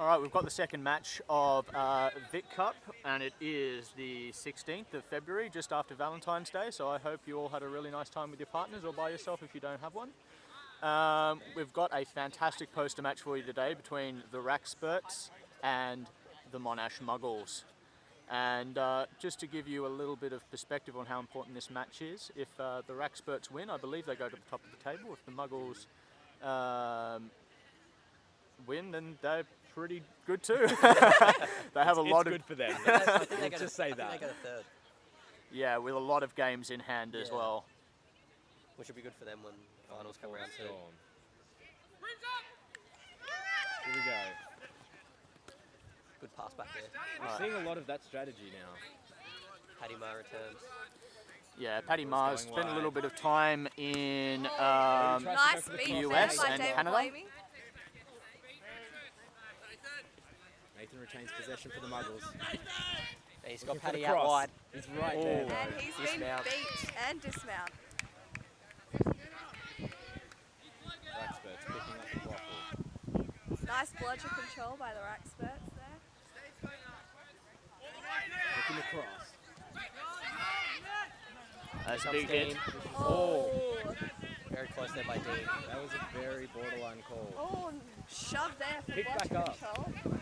All right, we've got the second match of Vic Cup, and it is the 16th of February, just after Valentine's Day, so I hope you all had a really nice time with your partners or by yourself if you don't have one. We've got a fantastic poster match for you today between the Wrackspurts and the Monash Muggles. And just to give you a little bit of perspective on how important this match is, if the Wrackspurts win, I believe they go to the top of the table. If the Muggles win, then they're pretty good too. They have a lot of... It's good for them. Let's just say that. They go to third. Yeah, with a lot of games in hand as well. Which will be good for them when finals come around too. Here we go. Good pass back there. We're seeing a lot of that strategy now. Paddy Ma returns. Yeah, Paddy Ma's spent a little bit of time in Nice beat the there US by and David Canada. Blamey. Nathan retains possession for the Muggles. He's got Looking for Paddy the out cross. wide. He's right there. And though. he's been Dismount. beat and dismount. Wrackspurts picking up the waffle. Nice bludger control by the Wrackspurts there. Looking across. That's a big hit. Oh, Very close there by Dean. That was a very borderline call. oh, shove there for Pick bludger back up. control.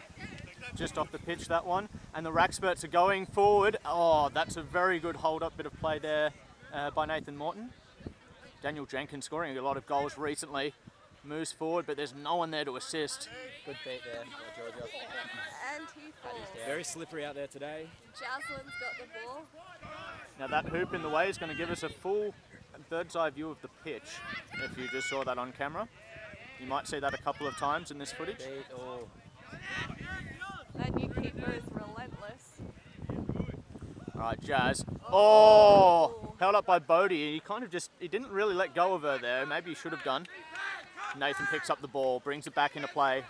Just off the pitch, that one. And the Wrackspurts are going forward. Oh, that's a very good hold-up bit of play there by Nathan Morton. Daniel Jenkins scoring a lot of goals recently. Moves forward, but there's no one there to assist. Good beat there by Georgia. And he falls. down. Very slippery out there today. Jasline's got the ball. Now that hoop in the way is going to give us a full bird's eye view of the pitch, if you just saw that on camera. You might see that a couple of times in this footage. Beat. Oh. That new keeper is relentless. All right, Jazz. Oh, held up by Bodie. He kind of he didn't really let go of her there. Maybe he should have done. Nathan picks up the ball, brings it back into play.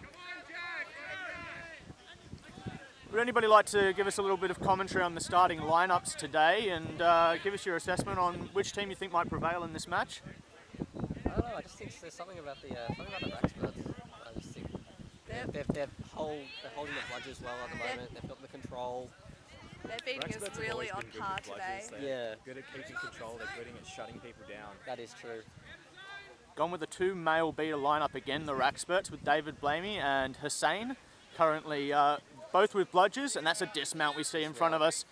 Would anybody like to give us a little bit of commentary on the starting lineups today and give us your assessment on which team you think might prevail in this match? I don't know. I just think there's something about the Wrackspurts. I just think they're holding the bludgers well at the moment. They've got the control. Their beating is Wrackspurts have really always on been good par with bludgers. today. They're Yeah. good at keeping control. They're good at shutting people down. That is true. Gone with a two male beater lineup again, the Wrackspurts, with David Blamey and Hussein. Currently both with bludgers, and that's a dismount we see in front of us.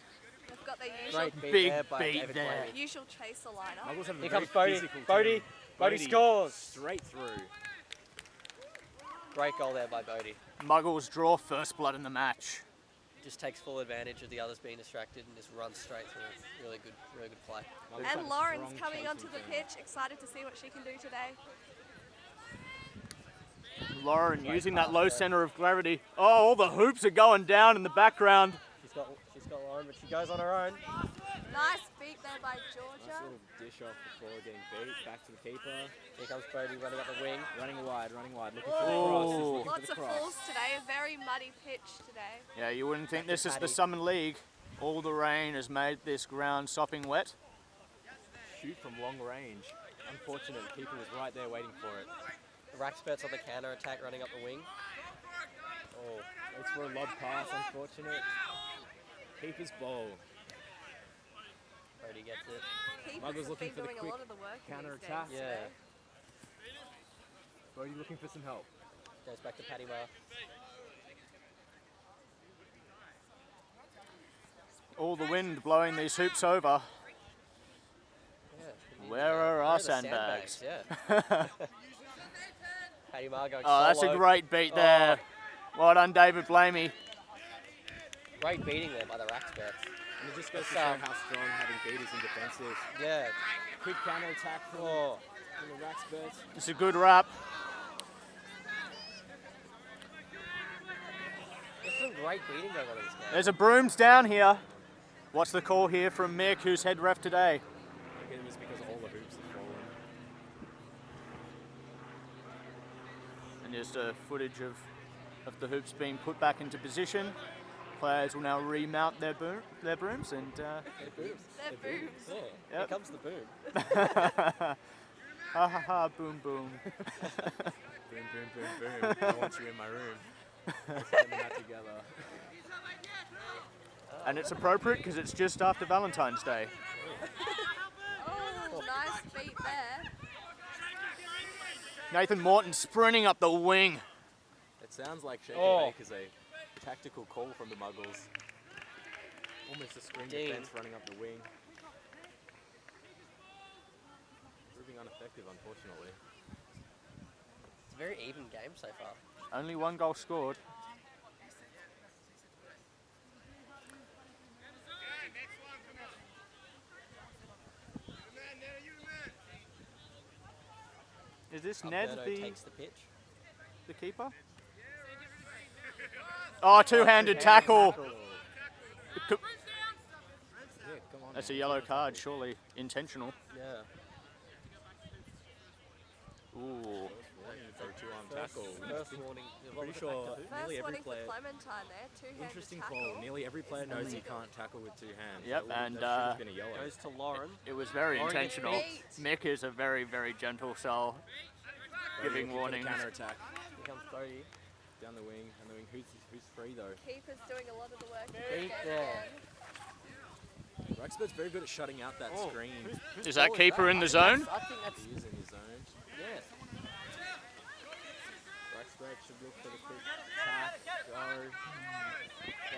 They've got their usual, Great beat Big there by beat David there. Blamey. usual chaser lineup. Muggles have a Here very comes Bodie. physical Bodie. team. Bodie scores. Straight through. Great goal there by Bodie. Muggles draw first blood in the match. Just takes full advantage of the others being distracted and just runs straight through. Really good play. Muggles have And a Lauren's strong coming onto chasing the team. pitch, excited to see what she can do today. Lauren Great using that pass low there. center of gravity. Oh, all the hoops are going down in the background. She's got Lauren, but she goes on her own. Nice beat there by Nice Georgia. little dish off before getting beat. Back to the keeper. Here comes Bodie running up the wing. Running wide. Looking for the Oh. cross. He's looking Lots for of the cross. falls today, a very muddy pitch today. Yeah, you wouldn't think this is the Paddy. Summon League. All the rain has made this ground sopping wet. Shoot from long range. Unfortunate. The keeper was right there waiting for it. The Wrackspurts on the counter attack running up the wing. Oh, waits for a lob pass. Unfortunate. Keeper's ball. Bodie gets it. Keepers Muggles have looking been for the doing a quick lot of the work in counter these attack. games Yeah. today. Bodie looking for some help. Goes back to Paddy Ma. All the wind blowing these hoops over. Yeah. Where are Where our the sandbags? Yeah. Paddy Ma going Oh, that's a solo. great beat there. Well done, David Blamey. Great beating there by the Wrackspurts. And it just goes to It's, show how strong having beaters in defensive. Yeah. Quick counter attack from Oh. the Wrackspurts. It's a good wrap. There's some great beating going on in this game. There's a brooms down here. What's the call here from Mick, who's head ref today? I think it was because all the hoops have fallen. And just a footage of the hoops being put back into position. Players will now remount their brooms and They're booms. They're booms. Yeah. Yep. Here comes the boom. ha ha ha boom boom. Boom, boom, boom, boom. I want you in my room. Let's get that together. And it's appropriate because it's just after Valentine's Day. Oh, nice beat there. Nathan Morton sprinting up the wing. It sounds like Shake Oh. and Bake is a tactical call from the Muggles. Almost a screen Dean. defense running up the wing. Proving ineffective, unfortunately. It's a very even game so far. Only one goal scored. Is this Ned Alberto takes the pitch. the keeper? Oh, two-handed tackle. Yeah, come on. That's a man. yellow card, surely intentional. Yeah. Ooh. For a two-arm tackle. First warning. Pretty sure nearly First every warning for player. Clementine there. Two-handed Interesting tackle. call. Nearly every player knows you can't tackle with two hands. Yep, That and, should have been a yellow. Goes to Lauren. It was very Lauren gets intentional. beat. Mick is a very, very gentle soul, giving warnings. Counter attack Here comes Brody. down the wing. And the wing. Who's free though? Keeper's doing a lot of the work. Beat there. Wrackspurts very good at shutting out that Oh, screen. Is that goal keeper in the I zone? think that's, I think that's He is in his zone. yeah. Wrackspurts should look for the quick attack. Go. Going all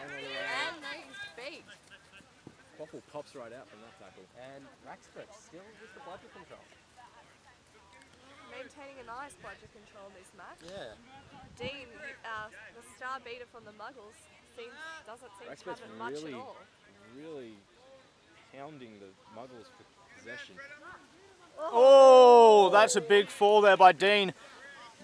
the way. And he's beat. Quaffle pops right out from that tackle. And Wrackspurts still with the bludger control. Maintaining a nice bludger control in this match. Yeah. Dean, the star beater from the Muggles, doesn't seem to Wrackspurts have it much really, at all. really hounding the Muggles for possession. Oh, that's a big fall there by Dean.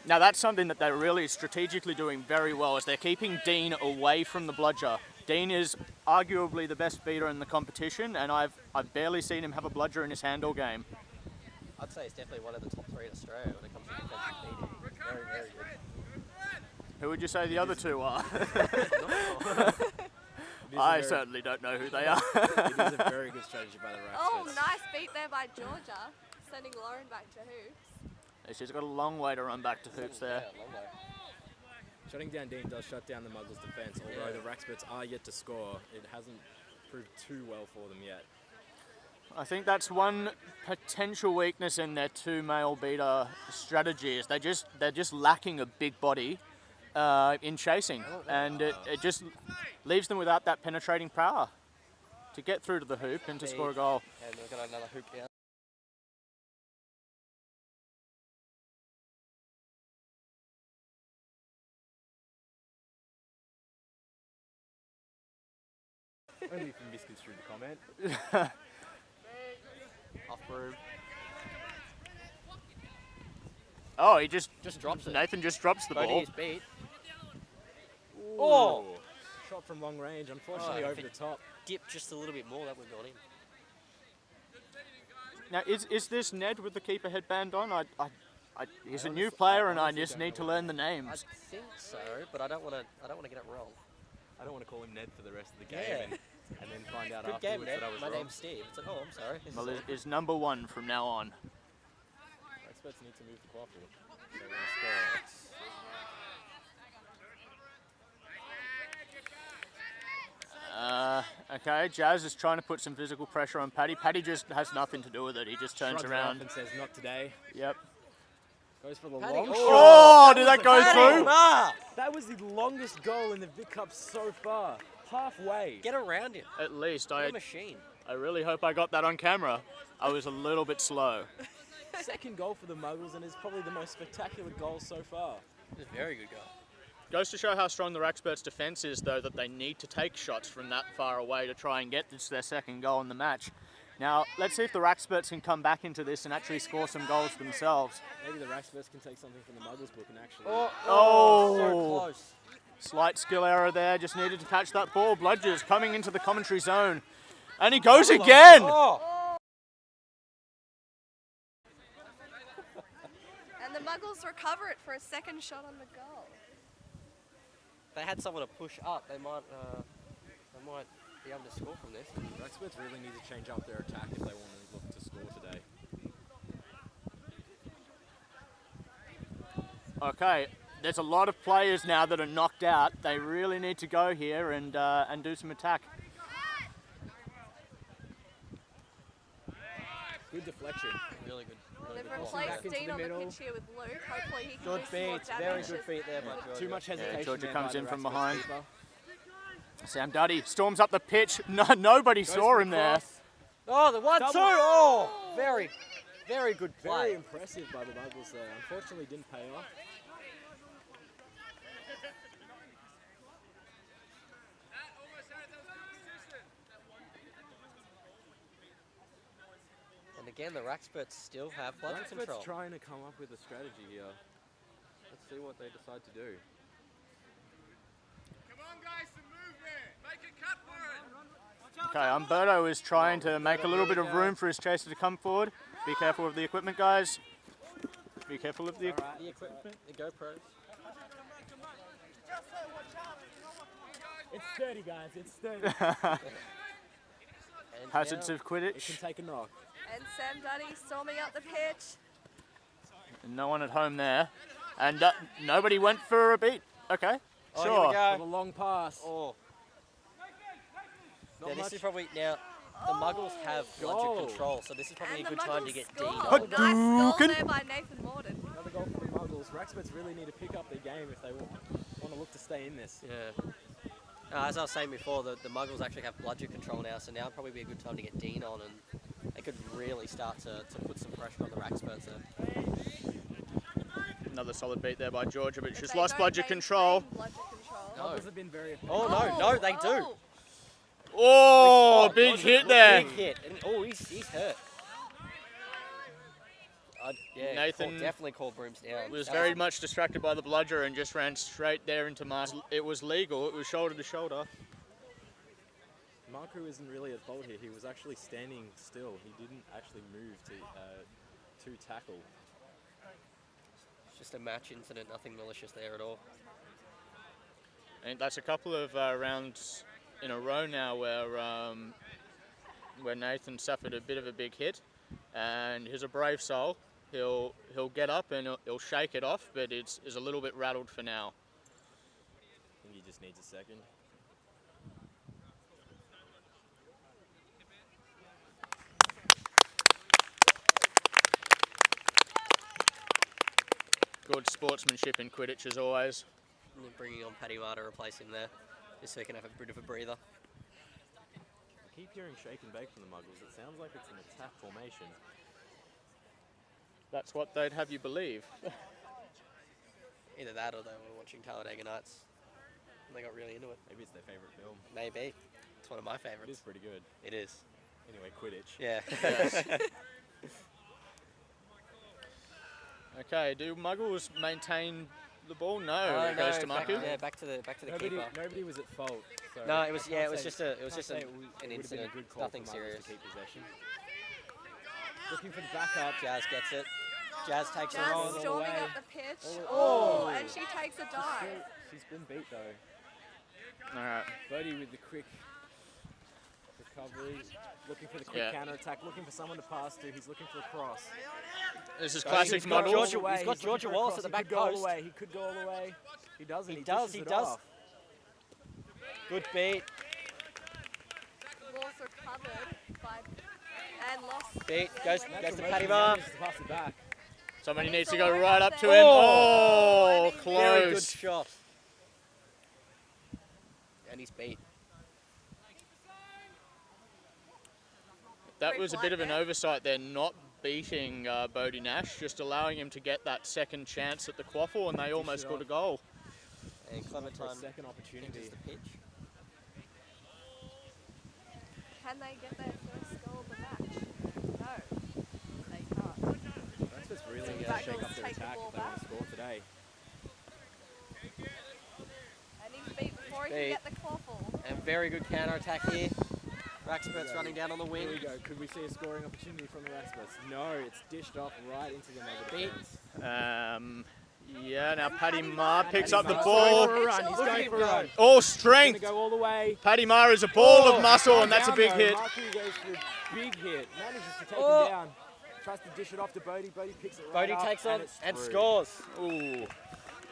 Now that's something that they're really strategically doing very well, is they're keeping Dean away from the bludger. Dean is arguably the best beater in the competition, and I've barely seen him have a bludger in his hand all game. I'd say it's definitely one of the top three in Australia when it comes to defensive beating. Very, very good. Who would you say the other two are? It is a I very- certainly don't know who they are. It is a very good strategy by the Wrackspurts. Oh, nice beat there by Georgia, sending Lauren back to hoops. She's got a long way to run back to hoops there. Yeah, long way. Shutting down Dean does shut down the Muggles' defence, although Yeah. the Wrackspurts are yet to score. It hasn't proved too well for them yet. I think that's one potential weakness in their two male beater strategy, is they're just lacking a big body in chasing, and it just leaves them without that penetrating power to get through to the hoop and to score a goal. And we've got another hoop down. Only if you misconstrued the comment. Off room. Oh, he just drops it. Nathan just drops the Bodie ball. is beat. Oh! Shot from long range, unfortunately Oh, over the top. Dipped just a little bit more, that would have gone in. Now, is this Ned with the keeper headband on? He's a new honestly- player, I and I honestly just don't need know to what learn the I names. think so, but I don't want to get it wrong. I don't want to call him Ned for the rest of the game Yeah. and then find out Good game, afterwards Ned. that I was My wrong. name's Steve. It's like, oh, I'm sorry. Well, is number one from now on. Wrackspurts need to move the Quaffle. They want to score. Okay, Jazz is trying to put some physical pressure on Paddy. Paddy just has nothing to do with it. He just turns Shrugs it around. off and says, not today. Yep. Goes for the Paddy- long oh. shot. Oh, did that go Paddy, through? Ma! That was the longest goal in the Vic Cup so far. Halfway. Get around him. At least What I a machine. really hope I got that on camera. I was a little bit slow. Second goal for the Muggles, and is probably the most spectacular goal so far. It was a very good goal. Goes to show how strong the Wrackspurts' defence is, though, that they need to take shots from that far away to try and get this their second goal in the match. Now, let's see if the Wrackspurts can come back into this and actually score some goals themselves. Maybe the Wrackspurts can take something from the Muggles book and actually... Oh. So close. Slight skill error there, just needed to catch that ball. Bludgers coming into the commentary zone. And he goes again! Oh! And the Muggles recover it for a second shot on the goal. If they had someone to push up, they might be able to score from this. Wrackspurts really need to change up their attack if they want to look to score today. Okay, there's a lot of players now that are knocked out. They really need to go here and do some attack. Good deflection. Really good. Really They've good ball. replaced Back into Dean the on the middle. pitch here with Luke. Hopefully he can Good do some more beat. damage. Very good beat there by Georgia. Too much hesitation. Georgia there comes by in the from Wrackspurts behind. keeper. Sam Duddy storms up the pitch. No, nobody Goes saw for him the there. cross. Oh, the 1-2. Oh, very, very good Very play. impressive by the Muggles there. Unfortunately, didn't pay off. And again, the Wrackspurts still have bludger control. Wrackspurts trying to come up with a strategy here. Let's see what they decide to do. Come on, guys, some movement. Make a cut for it. Okay, Umberto is trying to make a little bit of room for his chaser to come forward. Be careful of the equipment, guys. Be careful of the equipment. The equipment, the GoPros. It's 30, guys. It's 30. And Hazards now- of It can Quidditch. take a knock. And Sam Duddy storming up the pitch. No one at home there. And nobody went for a beat. Okay, Oh, sure. here we For go. the long pass. Oh. Not Yeah, this much. is probably now. The Muggles have bludger Goal. control, so this is probably And a the good time to Muggles get score. Dean. But Nice goal Dukin. there by Nathan Morden. Another goal for the Muggles. Wrackspurts really need to pick up their game if they want to look to stay in this. Yeah. As I was saying before, the Muggles actually have bludger control now, so now would probably be a good time to get Dean on, and they could really start to put some pressure on the Wrackspurts there. Another solid beat there by Georgia, but she's They lost don't bludger maintain control. bludger control. No. Muggles have been very effective. Oh, no, they do. Oh. Oh, big hit there. Big hit. And, oh, he's hurt. Yeah, Nathan definitely called Brooms down. Was That very much distracted by the bludger and just ran straight there into Mars. It was legal. It was shoulder to shoulder. Marku isn't really at fault here. He was actually standing still. He didn't actually move to tackle. It's just a match incident, nothing malicious there at all. And that's a couple of rounds in a row now where Nathan suffered a bit of a big hit, and he's a brave soul. He'll get up and he'll shake it off, but is a little bit rattled for now. I think he just needs a second. Good sportsmanship in Quidditch as always. And then bringing on Paddy Marr to replace him there, just so he can have a bit of a breather. I keep hearing shake and bake from the Muggles. It sounds like it's an attack formation. That's what they'd have you believe. Either that or they were watching Talladega Nights and they got really into it. Maybe it's their favourite film. Maybe. It's one of my It is favourites. pretty good. It is. Anyway, Quidditch. Yeah. Okay, do Muggles maintain the ball? No, it No, goes to back, Maku. yeah, back to the keeper. Nobody was at fault. So No, it was I yeah, can't it was say- just a it was can't just say an it would have been a incident. good call Nothing for Muggles serious. to keep possession. Looking for the backup. Jazz gets it. Jazz takes it Jazz on. storming away. up the pitch. Oh. Oh, and she takes a dive. She's been beat though. All right. Bodie with the quick recovery. Looking for the quick Yeah. counter attack. Looking for someone to pass to. He's looking for a cross. This is He's classic got Muggles. Georgia- Away. he's got looking Georgia for a Wallace cross. at the He back could go all post. the way. He could go all the way. He doesn't. He dishes does. it off. Good beat. Ball's recovered by and lost. Beat. Yeah, Goes when to he- Paddy Marr. Manages to pass it back. Somebody And needs it's to go all right right up to there. him. Oh, Oh, and he's Very good close. shot. And he's beat. That Red was a flag bit of an there. oversight there, not beating Bodie Nash, just allowing him to get that second chance at the quaffle, and they almost it scored a off. goal. And clever For a time second opportunity. enters the pitch. Can they get their first goal of the match? No, they can't. That's just really The shake Muggles up their take the attack ball if they want back. to score today. And he's beat before he Beat. can get the quaffle. And very good counter attack here. Wrackspurts running down on the wing. Here we go. Could we see a scoring opportunity from the Wrackspurts? No, it's dished off right into the Muggle Beat. defense. Yeah, now And Paddy Paddy Marr Marr picks takes up the it. ball. Going for a run. He's Look at going him for a go. run. All Going strength. to go all the way. Paddy Marr is a ball Oh. of muscle, and that's a Down big though. hit. Marku goes for a big hit. Manages to take Oh. him down. Tries to dish it off to Bodie. Bodie picks it right Bodie up. takes on it's and through. scores. Ooh,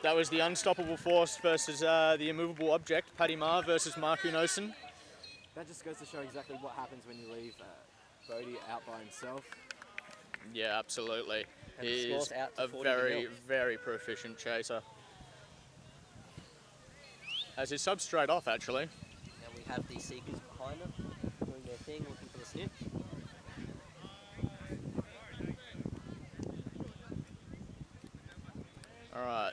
That was the unstoppable force versus the immovable object, Paddy Marr versus Mark Unosen. That just goes to show exactly what happens when you leave Bodie out by himself. Yeah, absolutely. And He the is score's out to a 40 very, nil. very proficient chaser. As his sub straight off, actually. And we have the Seekers behind them, doing their thing, looking for the snitch. All right.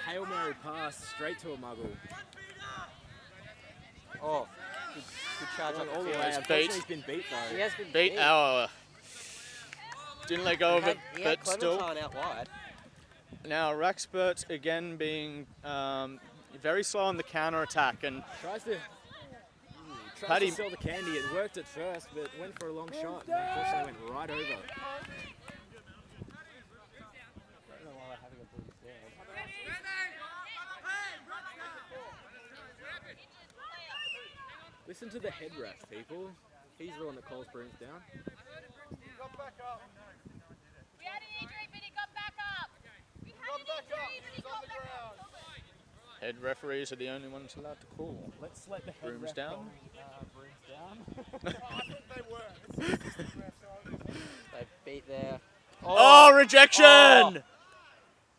Hail Mary pass straight to a Muggle. Oh, good charge up All the the field. way. He's Unfortunately, beat. he's been beat though. He has been Beat our. Didn't let go of it, He had but still. Clementine out wide. Now, Wrackspurts again being very slow on the counter attack, and Tries to Paddy- sell the candy. It worked at first, but went for a long shot. And unfortunately, went right over. I don't know why they're having a bruise there. Listen to the head ref, people. He's the one that calls brooms down. We had an injury, but he got back up. We had an injury, but he got back up. head referees are the only ones allowed to call. Let's let the head Brooms ref down. brooms down. They beat there. Oh, rejection! Oh.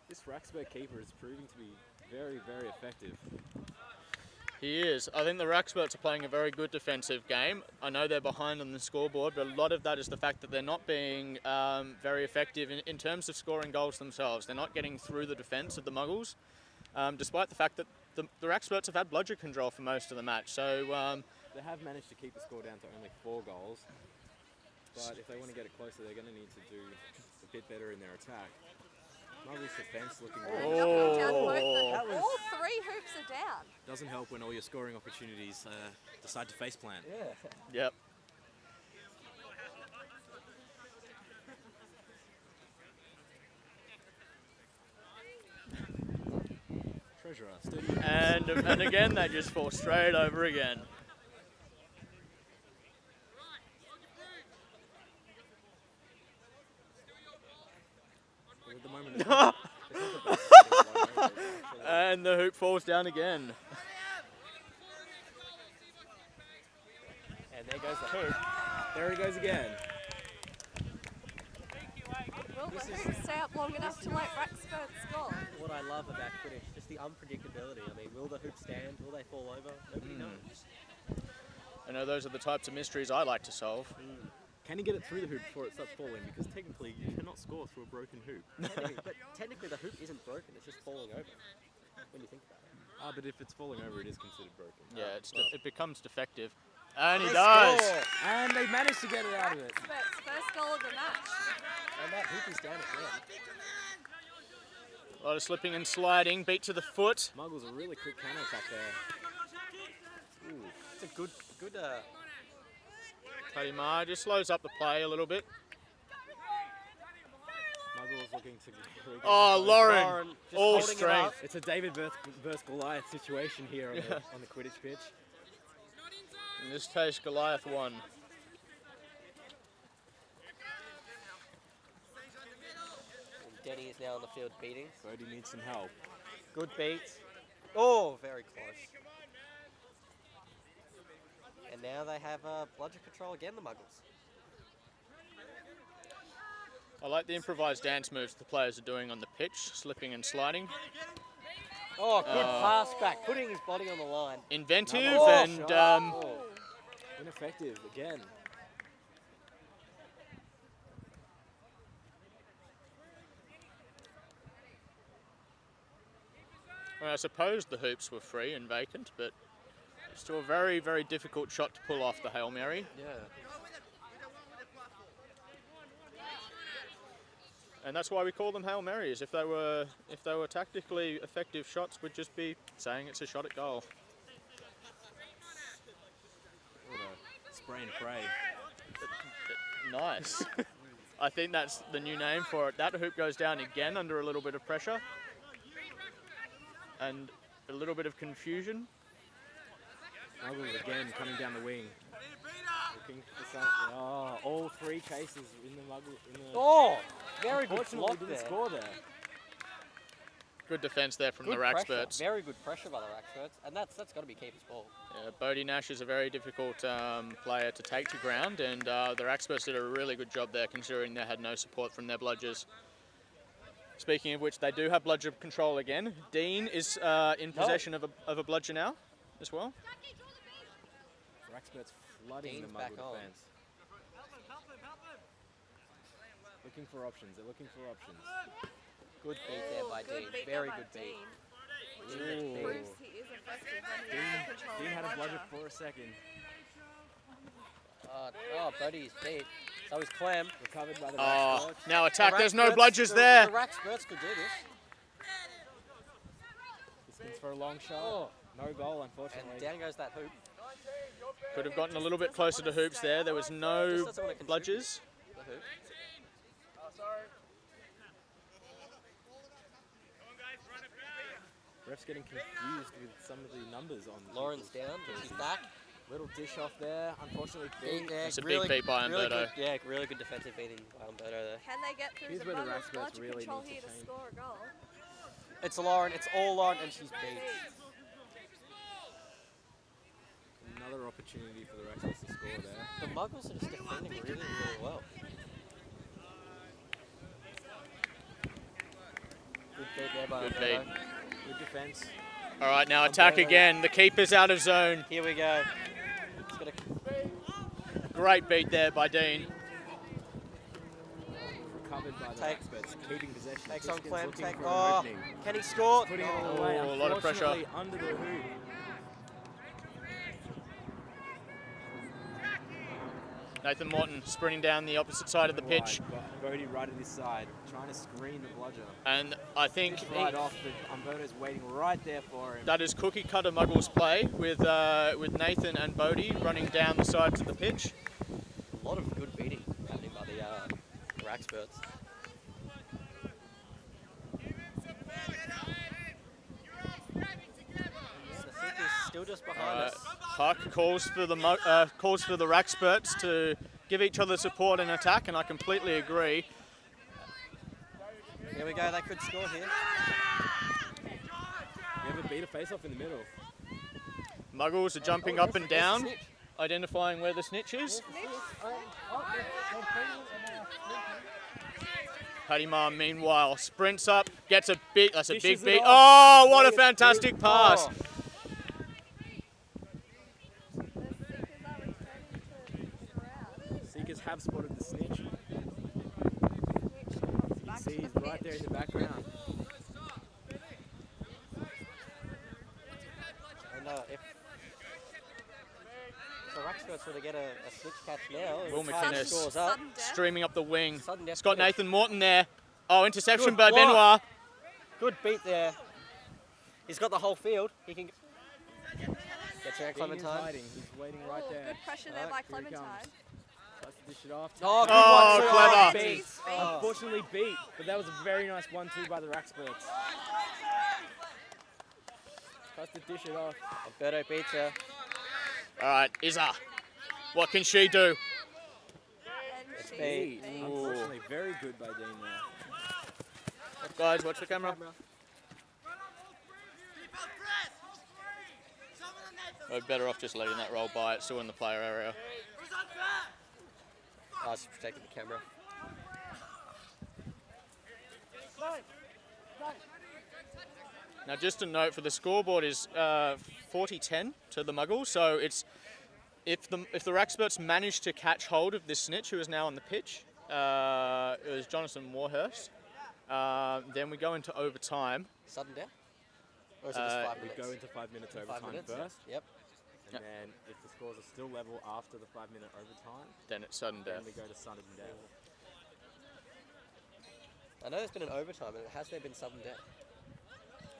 This Wrackspurt keeper is proving to be very, very effective. He is. I think the Wrackspurts are playing a very good defensive game. I know they're behind on the scoreboard, but a lot of that is the fact that they're not being very effective in terms of scoring goals themselves. They're not getting through the defence of the Muggles, despite the fact that the Wrackspurts have had bludger control for most of the match. So They have managed to keep the score down to only 4 goals. But if they want to get it closer, they're going to need to do a bit better in their attack. Muggles defence looking Down really both That of them. was- All 3 hoops are down. Doesn't help when all your scoring opportunities decide to faceplant. Yeah. yep. Treasurer, steady. And again, they just fall straight over again. At the moment, it's not the best getting blown over, actually. And the hoop falls down again. And there goes the hoop. There he goes again. Will the hoops stay up long enough to let Wrackspurt score? What I love about Quidditch, just the unpredictability. I mean, will the hoop stand? Will they fall over? Nobody knows. I know those are the types of mysteries I like to solve. Can he get it through the hoop before it starts falling? Because technically, you cannot score through a broken hoop. But technically the hoop isn't broken, it's just falling over. When you think about it. But if it's falling over, it is considered broken. Yeah, it becomes defective. And he They does. score! And they managed to get it out of it. Wrackspurt's first goal of the match. And that hoop is down again. A lot of slipping and sliding, beat to the foot. Muggles a really quick counter attack there. Ooh, it's a good Paddy Marr just slows up the play a little bit. Muggles looking to. Oh, Lauren, Lauren just all holding it strength. up. It's a David versus Goliath situation here on the Quidditch pitch. In this case, Goliath won. And Denny is now on the field beating. Bodie needs some help. Good beat. Oh, very close. And now they have bludger control again, the Muggles. I like the improvised dance moves the players are doing on the pitch, slipping and sliding. Oh, good pass back, putting his body on the line. Inventive Oh, and shot. Ineffective again. well, I suppose the hoops were free and vacant, but still a very, very difficult shot to pull off the Hail Mary. Yeah. And that's why we call them Hail Marys. If they were tactically effective shots, we'd just be saying it's a shot at goal. What a spray and pray. Nice. I think that's the new name for it. That hoop goes down again under a little bit of pressure and a little bit of confusion. Muggles again coming down the wing. Looking for something. Oh, all 3 chases in the Muggle. Oh, very good Unfortunately, block didn't there. score there. Good defence there from Good the pressure, Wrackspurts. very good pressure by the Wrackspurts, and that's got to be keeper's ball. Yeah, Bodie Nash is a very difficult player to take to ground, and the Wrackspurts did a really good job there considering they had no support from their bludgers. Speaking of which, they do have bludger control again. Dean is in possession of a bludger now as well. Wrackspurts flooding Dean's the back Muggle on. defence. Looking for options. They're looking for options. Good beat there by Good Dean, beat very there by good beat. Dean. Ooh. Proves he is effective when he has to control Dean the had a bludger bludger. for a second. Bodie's beat. So is Clem. Recovered by the Oh, Wrackspurts. now attack. There's no Wrackspurts- bludgers there. The Wrackspurts could do this. This one's for a long shot. No goal, And unfortunately. down goes that hoop. Could have gotten a little bit closer to hoops there. There was no Just doesn't want to contribute. bludgers. The hoop. Ref's getting confused with some of the numbers on. Lauren's down, but she's back. Little dish off there. Unfortunately, Beat there. That's a big beat by really Umberto. good, yeah, really good defensive beating by Umberto there. Can they get through Here's the where the Muggles' Wrackspurts bludger really control need to here to change. score a goal? It's Lauren, it's all Lauren, and she's beat. Another opportunity for the Wrackspurts to score there. The Muggles are just defending really, really well. Good beat there by Good Umberto. beat. Good defense. All right, now attack again. The keeper's out of zone. Here we go. It's gonna Great beat there by Dean. Recovered by the Take- Wrackspurts, keeping possession. takes on Piston's Clem. looking Take. for an Oh, opening. can he score? Putting it away. Oh, a lot of pressure. Unfortunately, under the hoop. Nathan Morton sprinting down the opposite side of the pitch. Bodie right at his side, trying to screen the bludger. And I think Just right off, but Umberto's waiting right there for him. that is cookie cutter Muggles play with Nathan and Bodie running down the sides of the pitch. A lot of good beating happening by the Wrackspurts. The Seekers still just behind us. Huck calls for the Wrackspurts to give each other support and attack, and I completely agree. Here we go, they could score here. We have a beat a face-off in the middle. Muggles are jumping up and down, Snitch. identifying where the snitch is. Paddy Ma, meanwhile, sprints up, gets a big, that's a big Dishes it beat. off. Oh, what a Big fantastic pass. Oh, The Seekers are returning to ground. Seekers have spotted the snitch. You Snitch comes back can see to he's the right there in pitch. the background. and if the Wrackspurts were to get a switch catch now, Will the Titans McInnes scores up. Sudden death. Streaming up the wing. Sudden death It's got finish. Nathan Morton there. Oh, interception Good by block. Benoit. Good beat there. He's got the whole field. He can gets around Dean is Clementine. hiding. He's waiting right Ooh, there. good pressure there Alright, by here he Clementine. comes. Tries to dish it off. Oh, good Oh, one. too. clever. Beat. Beat. Oh. Unfortunately beat, but that was a very nice 1-2 by the Wrackspurts. Tries to dish it off. Alberto beats her. All right, Izza. What can she do? And It's she's beat. beat. Unfortunately, very good by Dean there. Guys, watch the camera. We're better off just letting that roll by. It's still in the player area. Oh, she's protecting the camera. Now, just a note for the scoreboard is 40-10 to the Muggles. So it's if the Wrackspurts manage to catch hold of this snitch who is now on the pitch, it was Jonathan Warhurst. Then we go into overtime. Sudden death? Or is it just 5 We minutes? go into 5 minutes 5 overtime minutes? first, Yep. and then if the scores are still level after the 5-minute overtime, Then it's sudden then death. we go to sudden death. I know there's been an overtime, and has there been sudden death?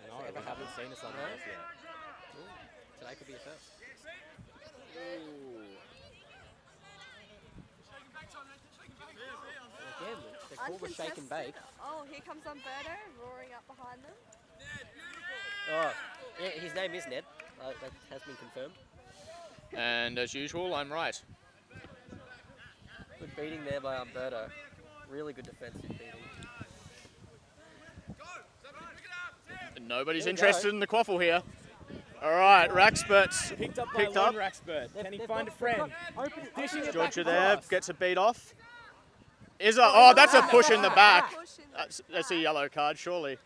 No, Has it we ever haven't happened? seen a sudden No? death yet. Today could be a first. Again, they're called the shake and bake. Oh, here comes Umberto roaring up behind them. Oh, yeah, his name is Ned. That has been confirmed. And as usual, I'm right. Good beating there by Umberto. Really good defensive beating. Nobody's There you interested go. in the quaffle here. All right, Wrackspurts Picked up by picked one up. Wrackspurt. Can he find a friend? Dishing it back Georgia there across. gets a beat off. That's a push in the back. Push in the That's a yellow card, surely.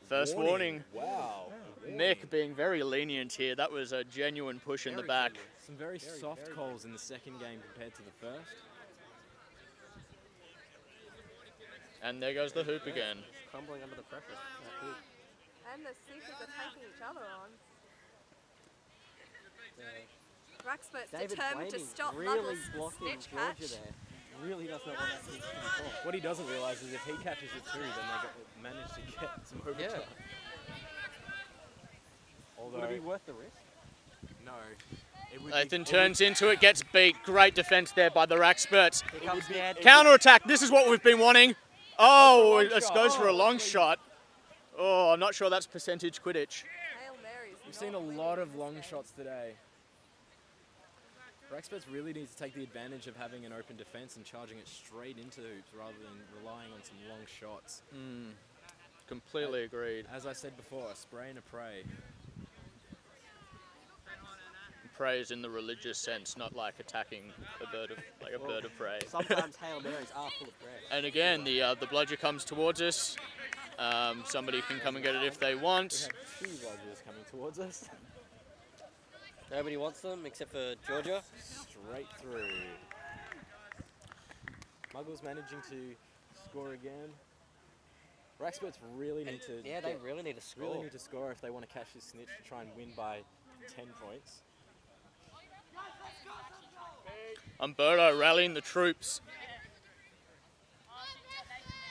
First warning. Wow. Mick being very lenient here. That was a genuine push in the back. Some very soft calls in the second game compared to the first. And there goes the hoop again. Crumbling under the pressure. That hoop. And the Seekers are taking each other on. Yeah. Wrackspurts David determined to Blamey stop really Muggles' blocking snitch Georgia catch. there. Really does not want that to be caught. What he doesn't realise is if he catches it too, then they manage to get some overtime. Would it be worth the risk? No. It would Nathan be, turns into it, gets beat. Great defence there by the Wrackspurts. Here comes Ned. Counter-attack, this is what we've been wanting. Oh, That's a long it shot. goes for a long That's shot. Oh, I'm not sure that's percentage Quidditch. Hail Mary's We've seen a not winning lot of this long game. shots today. Wrackspurts really needs to take the advantage of having an open defence and charging it straight into the hoops rather than relying on some long shots. Completely agreed. As I said before, a spray and a pray. Praise in the religious sense, not like attacking a bird of prey. Sometimes Hail Marys are full of prayer. And again, the bludger comes towards us. Somebody can come and get it if they We want. have two lodgers coming towards us. Nobody wants them except for Georgia. Straight through. Muggles managing to score again. Wrackspurts really need to Yeah, they really need to score. really need to score if they want to catch this snitch to try and win by 10 points. Umberto rallying the troops.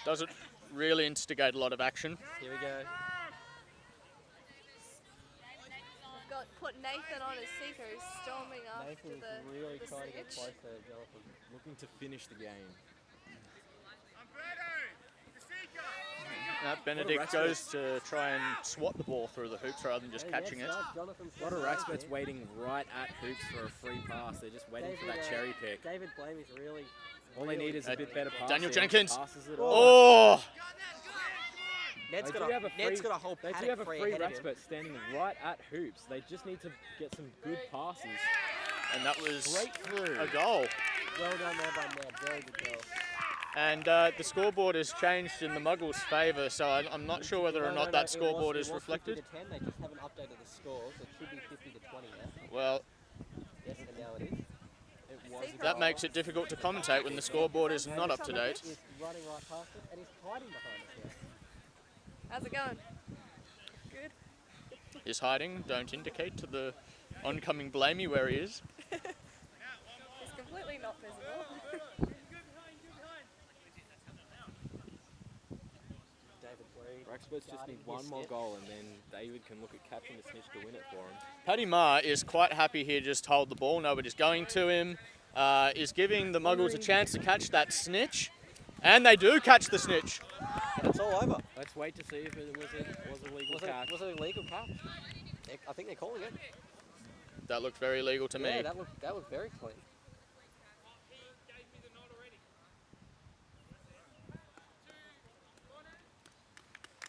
Doesn't really instigate a lot of action. Here we go. We've got put Nathan on as Seeker, who's storming after Nathan's the really the trying to get snitch. close to Jonathan. Looking to finish the game. Benedict goes to try and swat the ball through the hoops rather than just catching it. A lot of Wrackspurts waiting right at hoops for a free pass. They're just waiting for that cherry pick. David Blamey's really. All they need is a bit better passing. Daniel Jenkins. Passes it on. Oh! Ned's They got do have a Ned's free- got a whole They do paddock have a free free ahead of him. Wrackspurt standing right at hoops. They just need to get some good passes. And that was Straight through. a goal. Well done there by Ned. Very good goal. And the scoreboard has changed in the Muggles' favour, so I'm not sure whether or not that scoreboard is reflected. It was 50 to 10. They just haven't updated the scores. It should be 50 to 20 now. Well, Yes, and now it is. It was a that goal. makes it difficult to commentate when the scoreboard is not up to date. He's running right past us and he's hiding behind us now. How's it going? Good. Is hiding, don't indicate to the oncoming Blamey where he is. It's completely not visible. David Blamey. Wrackspurts just need one more goal and then David can look at catching the snitch to win it for him. Paddy Marr is quite happy here just to hold the ball. Nobody's going to him. Is giving the Muggles a chance to catch that snitch. And they do catch the snitch. It's all over. Let's wait to see if it was a legal catch. Was it a legal catch? I think they're calling it. That looked very legal to Yeah, me. that looked very clean.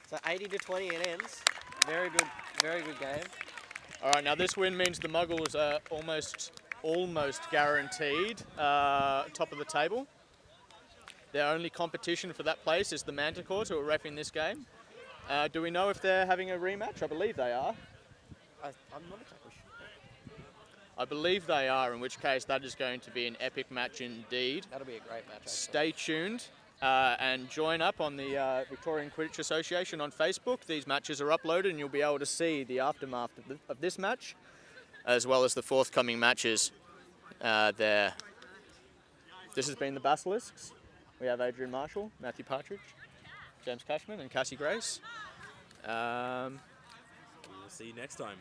So 80 to 20 it ends. Very good game. All right, now this win means the Muggles are almost guaranteed top of the table. Their only competition for that place is the Manticores, who are reffing this game. Do we know if they're having a rematch? I believe they are. I'm not exactly sure. I believe they are, in which case that is going to be an epic match indeed. That'll be a great match. Actually. Stay tuned and join up on the Victorian Quidditch Association on Facebook. These matches are uploaded and you'll be able to see the aftermath of this match, as well as the forthcoming matches there. This has been the Basilisks. We have Adrian Marshall, Matthew Partridge, James Cashman and Cassie Grace. We'll see you next time.